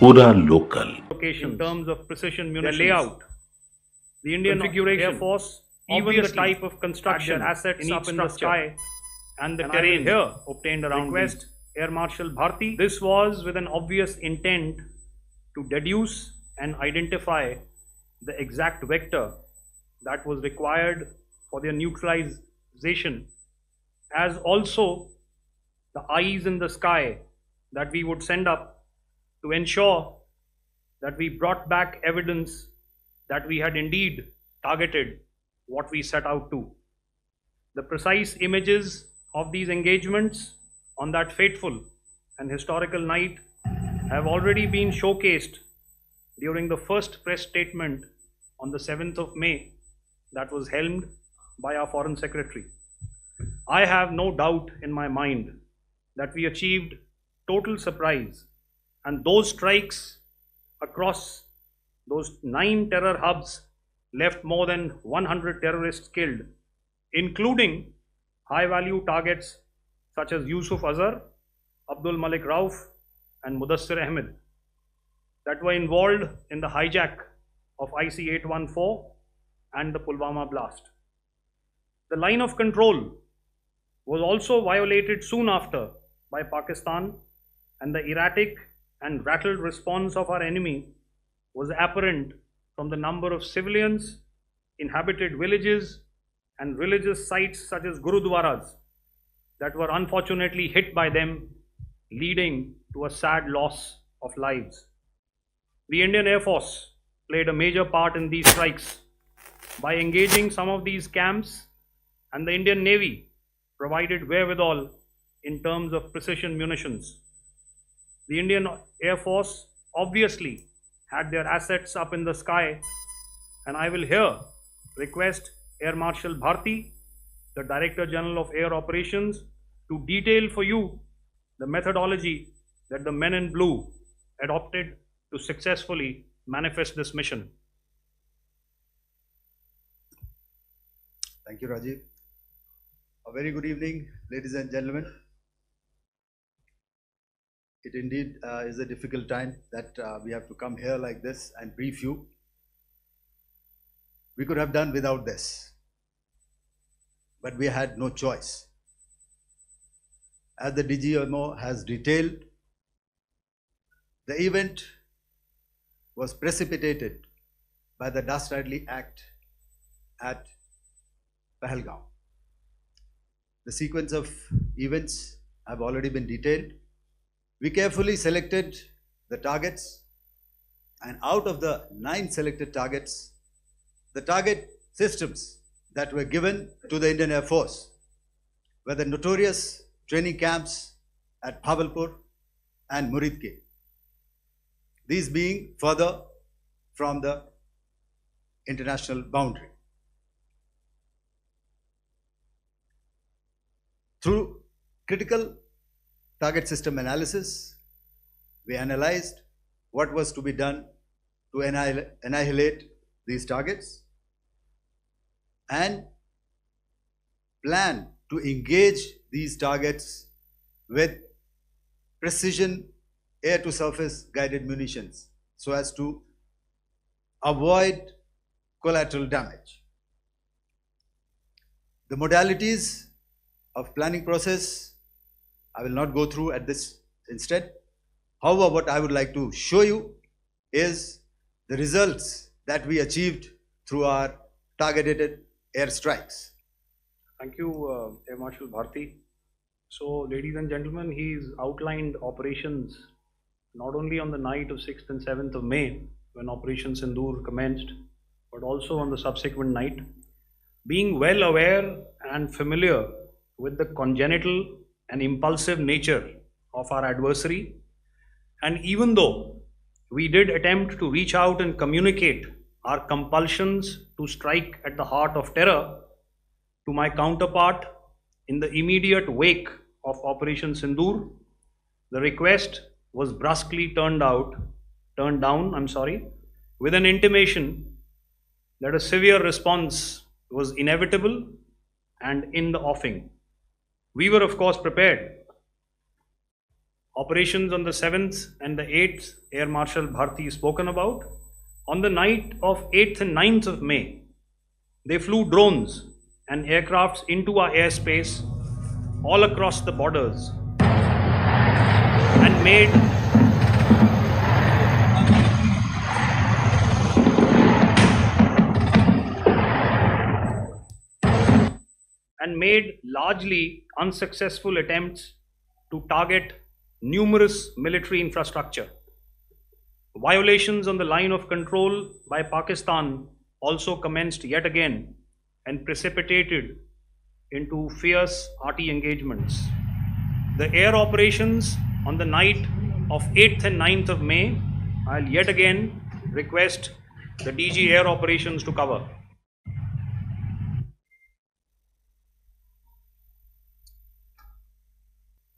Pura Local. In terms of precision munitions, their layout, the Indian configuration, Air Force, even the type of construction, assets up in the sky, and the terrain here obtained around request Air Marshal Bharti. This was with an obvious intent to deduce and identify the exact vector that was required for their neutralization, as also the eyes in the sky that we would send up to ensure that we brought back evidence that we had indeed targeted what we set out to. The precise images of these engagements on that fateful and historical night have already been showcased during the first press statement on the 7th of May that was helmed by our Foreign Secretary. I have no doubt in my mind that we achieved total surprise, and those strikes across those 9 terror hubs left more than 100 terrorists killed, including high-value targets such as Yusuf Azhar, Abdul Malik Rauf, and Mudassir Ahmed that were involved in the hijack of IC-814 and the Pulwama blast. The line of control was also violated soon after by Pakistan, and the erratic and rattled response of our enemy was apparent from the number of civilians, inhabited villages, and religious sites such as Gurudwaras that were unfortunately hit by them, leading to a sad loss of lives. The Indian Air Force played a major part in these strikes by engaging some of these camps, and the Indian Navy provided wherewithal in terms of precision munitions. The Indian Air Force obviously had their assets up in the sky, and I will here request Air Marshal Bharti, the Director General of Air Operations, to detail for you the methodology that the men in blue adopted to successfully manifest this mission. Thank you, Rajiv. A very good evening, ladies and gentlemen. It indeed is a difficult time that we have to come here like this and brief you. We could have done without this, but we had no choice. As the DGMO has detailed, the event was precipitated by the dastardly act at Pahalgam. The sequence of events have already been detailed. We carefully selected the targets, and out of the 9 selected targets, the target systems that were given to the Indian Air Force were the notorious training camps at Bhabalpur and Muridke, these being further from the international boundary. Through critical target system analysis, we analyzed what was to be done to annihilate these targets and plan to engage these targets with precision air-to-surface guided munitions so as to avoid collateral damage. The modalities of planning process I will not go through at this instead. However, what I would like to show you is the results that we achieved through our targeted airstrikes. Thank you, Air Marshal Bharti. So, ladies and gentlemen, he's outlined operations not only on the night of 6th and 7th of May, when Operation Sindoor commenced, but also on the subsequent night. Being well aware and familiar with the congenital and impulsive nature of our adversary, and even though we did attempt to reach out and communicate our compulsions to strike at the heart of terror to my counterpart in the immediate wake of Operation Sindoor, the request was brusquely turned down, with an intimation that a severe response was inevitable and in the offing. We were, of course, prepared Operations on the 7th and the 8th, Air Marshal Bharti spoken about. On the night of 8th and 9th of May, they flew drones and aircrafts into our airspace all across the borders and made largely unsuccessful attempts to target numerous military infrastructure. Violations on the line of control by Pakistan also commenced yet again and precipitated into fierce arty engagements. The air operations on the night of 8th and 9th of May, I'll yet again request the DG Air Operations to cover.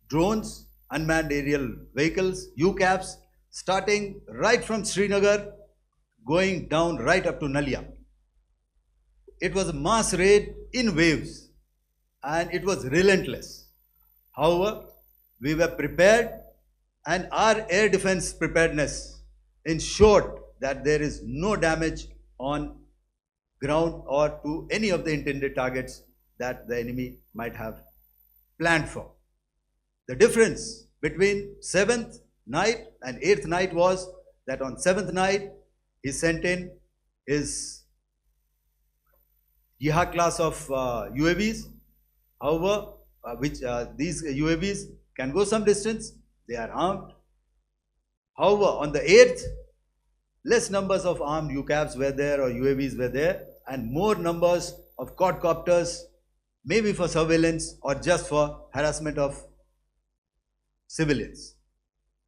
Drones, unmanned aerial vehicles, UCAVs, starting right from Srinagar, going down right up to Nalia. It was a mass raid in waves and it was relentless. However, we were prepared and our air defense preparedness ensured that there is no damage on ground or to any of the intended targets that the enemy might have planned for. The difference between 7th night and 8th night was that on 7th night, he sent in his Jihad class of UAVs. However, these UAVs can go some distance, they are armed. However, on the 8th, less numbers of armed UCAVs were there or UAVs were there, and more numbers of quadcopters, maybe for surveillance or just for harassment of civilians.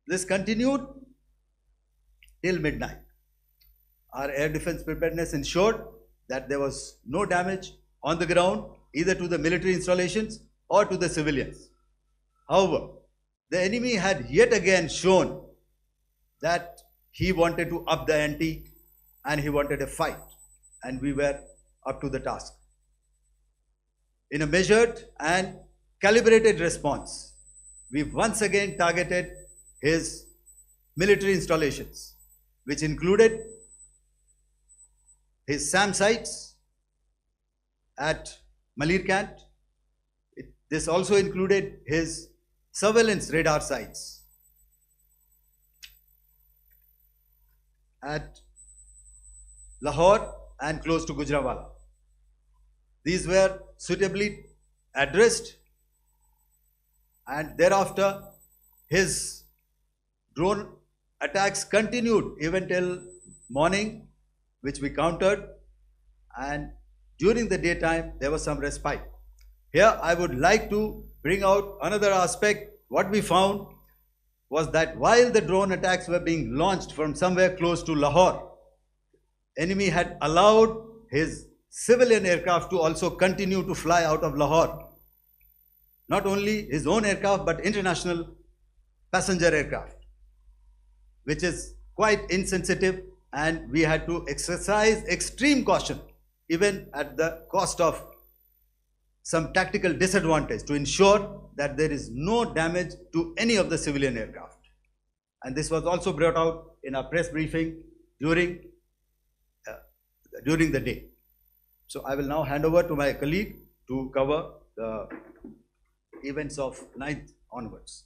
This continued till midnight. Our air defense preparedness ensured that there was no damage on the ground, either to the military installations or to the civilians. However, the enemy had yet again shown that he wanted to up the ante and he wanted a fight, and we were up to the task. In a measured and calibrated response, we once again targeted his military installations, which included his SAM sites at Malirkant. This also included his surveillance radar sites at Lahore and close to Gujranwala. These were suitably addressed, and thereafter his drone attacks continued even till morning, which we countered, and during the daytime there was some respite. Here I would like to bring out another aspect. What we found was that while the drone attacks were being launched from somewhere close to Lahore, enemy had allowed his civilian aircraft to also continue to fly out of Lahore. Not only his own aircraft, but international passenger aircraft, which is quite insensitive, and we had to exercise extreme caution, even at the cost of some tactical disadvantage, to ensure that there is no damage to any of the civilian aircraft. And this was also brought out in our press briefing during the day. So I will now hand over to my colleague to cover the events of 9th onwards.